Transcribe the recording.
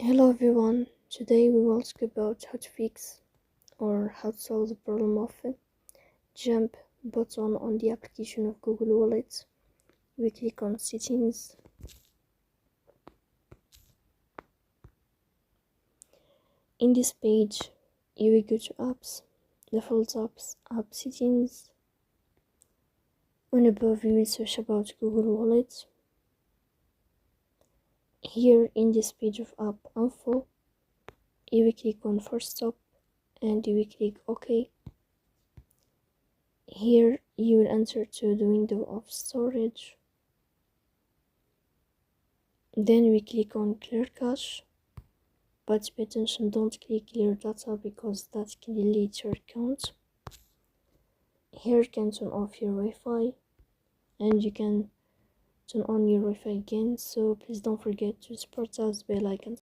Hello everyone, today we will talk about how to fix or how to solve the problem of jump button on the application of Google Wallet. We click on settings, in this page you will go to apps, default apps, app settings. On above you will search about Google Wallet. Here in this page of app info you will click on first stop and you will click OK. Here you will enter to the window of storage. Then we click on clear cache, but pay attention, don't click clear data because that can delete your account. Here you can turn off your Wi-Fi and you can turn on your Wi-Fi again, so please don't forget to support us by like and